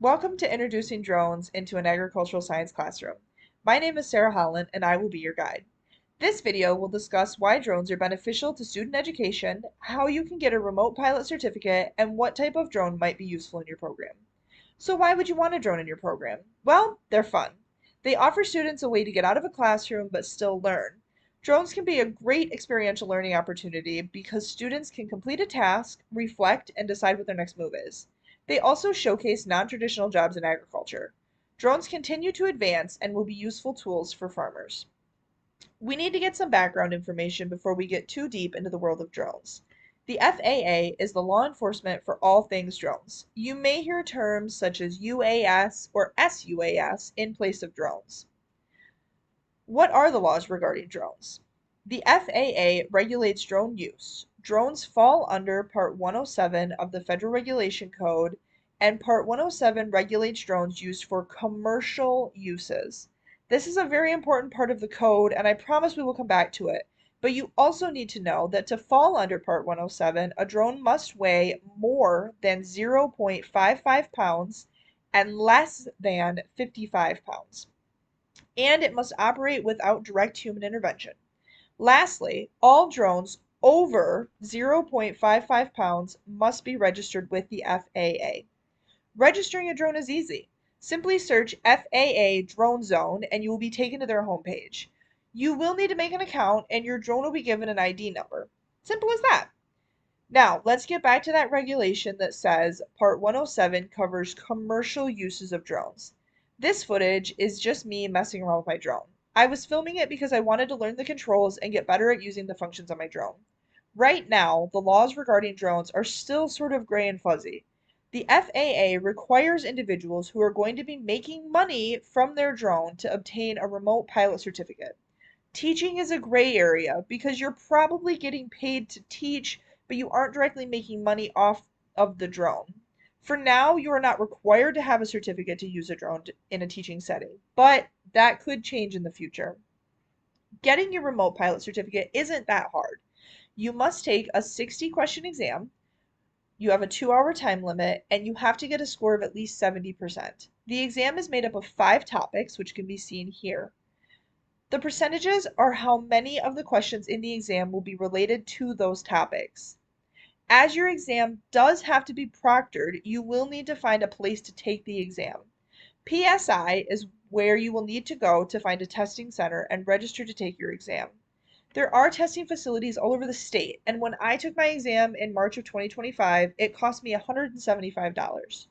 Welcome to Introducing Drones into an Agricultural Science Classroom. My name is Sarah Holland and I will be your guide. This video will discuss why drones are beneficial to student education, how you can get a remote pilot certificate, and what type of drone might be useful in your program. So why would you want a drone in your program? Well, they're fun. They offer students a way to get out of a classroom but still learn. Drones can be a great experiential learning opportunity because students can complete a task, reflect, and decide what their next move is. They also showcase non-traditional jobs in agriculture. Drones continue to advance and will be useful tools for farmers. We need to get some background information before we get too deep into the world of drones. The FAA is the law enforcement for all things drones. You may hear terms such as UAS or SUAS in place of drones. What are the laws regarding drones? The FAA regulates drone use. Drones fall under Part 107 of the Federal Regulation Code, and Part 107 regulates drones used for commercial uses. This is a very important part of the code, and I promise we will come back to it. But you also need to know that to fall under Part 107, a drone must weigh more than 0.55 pounds and less than 55 pounds, and it must operate without direct human intervention. Lastly, all drones over 0.55 pounds must be registered with the FAA. Registering a drone is easy. Simply search FAA Drone Zone and you will be taken to their homepage. You will need to make an account and your drone will be given an ID number. Simple as that. Now, let's get back to that regulation that says Part 107 covers commercial uses of drones. This footage is just me messing around with my drone. I was filming it because I wanted to learn the controls and get better at using the functions on my drone. Right now, the laws regarding drones are still sort of gray and fuzzy. The FAA requires individuals who are going to be making money from their drone to obtain a remote pilot certificate. Teaching is a gray area because you're probably getting paid to teach, but you aren't directly making money off of the drone. For now, you are not required to have a certificate to use a drone in a teaching setting, but that could change in the future. Getting your remote pilot certificate isn't that hard. You must take a 60-question exam, you have a 2-hour time limit, and you have to get a score of at least 70%. The exam is made up of 5 topics, which can be seen here. The percentages are how many of the questions in the exam will be related to those topics. As your exam does have to be proctored, you will need to find a place to take the exam. PSI is where you will need to go to find a testing center and register to take your exam. There are testing facilities all over the state, and when I took my exam in March of 2025, it cost me $175.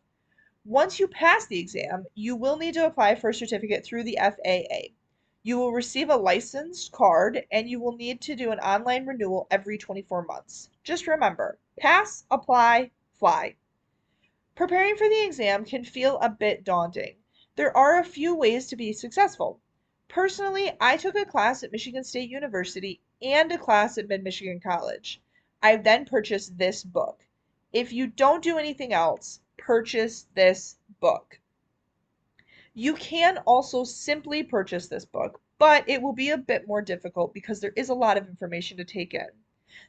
Once you pass the exam, you will need to apply for a certificate through the FAA. You will receive a licensed card and you will need to do an online renewal every 24 months. Just remember, pass, apply, fly. Preparing for the exam can feel a bit daunting. There are a few ways to be successful. Personally, I took a class at Michigan State University and a class at Mid-Michigan College. I then purchased this book. If you don't do anything else, purchase this book. You can also simply purchase this book, but it will be a bit more difficult because there is a lot of information to take in.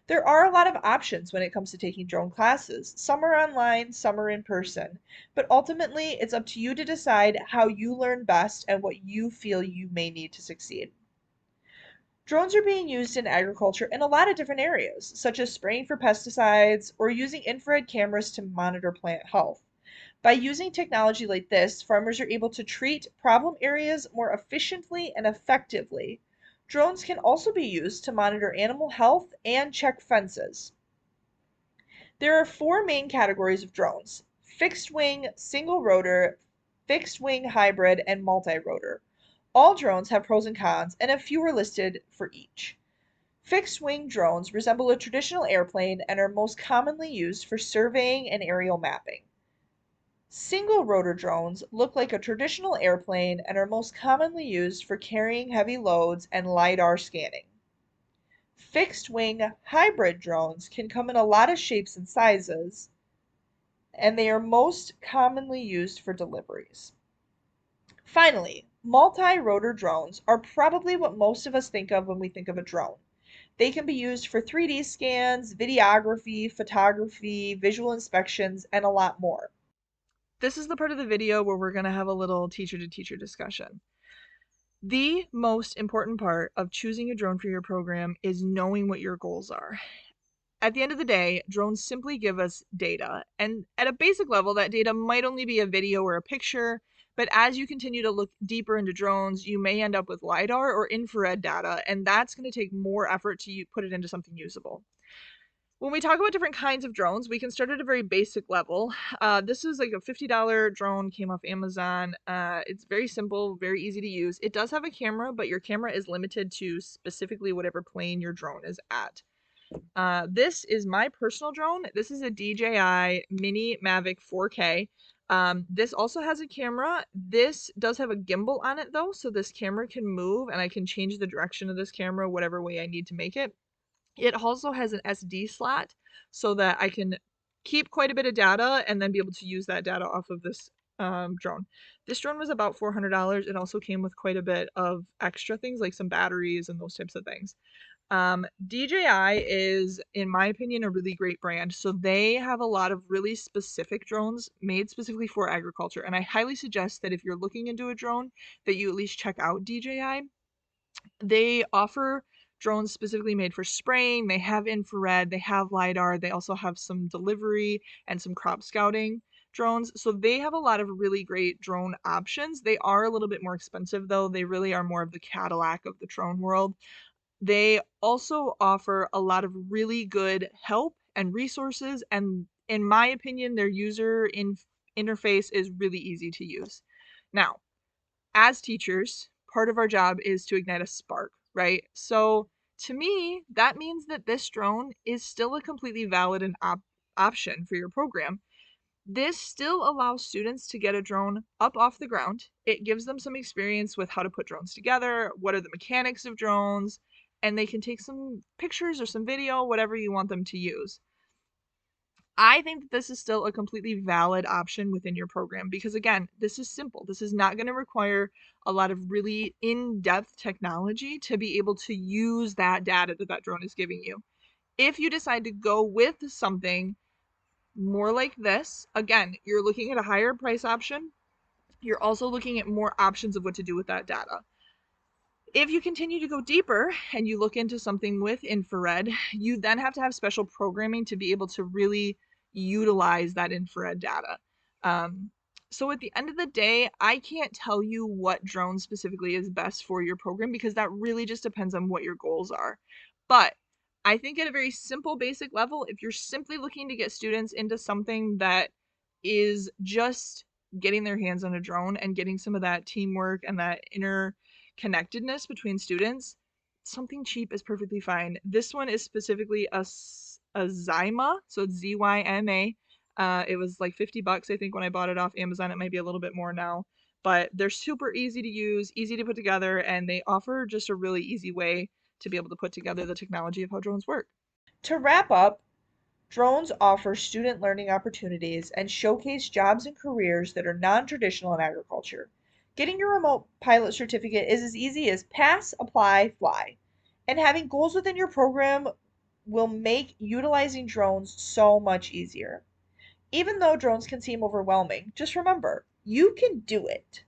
There are a lot of options when it comes to taking drone classes. Some are online, some are in person, but ultimately it's up to you to decide how you learn best and what you feel you may need to succeed. Drones are being used in agriculture in a lot of different areas, such as spraying for pesticides or using infrared cameras to monitor plant health. By using technology like this, farmers are able to treat problem areas more efficiently and effectively. Drones can also be used to monitor animal health and check fences. There are 4 main categories of drones: fixed wing, single rotor, fixed wing hybrid, and multi-rotor. All drones have pros and cons, and a few are listed for each. Fixed wing drones resemble a traditional airplane and are most commonly used for surveying and aerial mapping. Single rotor drones look like a traditional airplane and are most commonly used for carrying heavy loads and LiDAR scanning. Fixed wing hybrid drones can come in a lot of shapes and sizes, and they are most commonly used for deliveries. Finally, multi-rotor drones are probably what most of us think of when we think of a drone. They can be used for 3D scans, videography, photography, visual inspections, and a lot more. this is the part of the video where we're going to have a little teacher-to-teacher discussion. The most important part of choosing a drone for your program is knowing what your goals are. At the end of the day, drones simply give us data, and at a basic level, that data might only be a video or a picture, but as you continue to look deeper into drones, you may end up with LiDAR or infrared data, and that's going to take more effort to put it into something usable. When we talk about different kinds of drones, we can start at a very basic level. This is like a $50 drone, came off Amazon. It's very simple, very easy to use. It does have a camera, but your camera is limited to specifically whatever plane your drone is at. This is my personal drone. This is a DJI Mini Mavic 4K. This also has a camera. This does have a gimbal on it though, so this camera can move and I can change the direction of this camera whatever way I need to make it. It also has an SD slot so that I can keep quite a bit of data and then be able to use that data off of this drone. This drone was about $400. It also came with quite a bit of extra things like some batteries and those types of things. DJI is, in my opinion, a really great brand. So they have a lot of really specific drones made specifically for agriculture. And I highly suggest that if you're looking into a drone, that you at least check out DJI. They offer drones specifically made for spraying. They have infrared, they have LiDAR, they also have some delivery and some crop scouting drones. So they have a lot of really great drone options. They are a little bit more expensive though. They really are more of the Cadillac of the drone world. They also offer a lot of really good help and resources, and in my opinion, their user interface is really easy to use. Now, as teachers, part of our job is to ignite a spark, right? So to me, that means that this drone is still a completely valid and option for your program. This still allows students to get a drone up off the ground. It gives them some experience with how to put drones together, what are the mechanics of drones, and they can take some pictures or some video, whatever you want them to use. I think that this is still a completely valid option within your program because, again, this is simple. This is not going to require a lot of really in-depth technology to be able to use that data that that drone is giving you. If you decide to go with something more like this, again, you're looking at a higher price option. You're also looking at more options of what to do with that data. If you continue to go deeper and you look into something with infrared, you then have to have special programming to be able to really utilize that infrared data. So at the end of the day, I can't tell you what drone specifically is best for your program because that really just depends on what your goals are. But I think at a very simple basic level, if you're simply looking to get students into something that is just getting their hands on a drone and getting some of that teamwork and that interconnectedness between students, something cheap is perfectly fine. This one is specifically a Zyma, so it's Zyma. It was like $50, I think, when I bought it off Amazon. It might be a little bit more now, but they're super easy to use, easy to put together, and they offer just a really easy way to be able to put together the technology of how drones work. To wrap up, drones offer student learning opportunities and showcase jobs and careers that are non-traditional in agriculture. Getting your remote pilot certificate is as easy as pass, apply, fly. And having goals within your program will make utilizing drones so much easier. Even though drones can seem overwhelming, just remember, you can do it.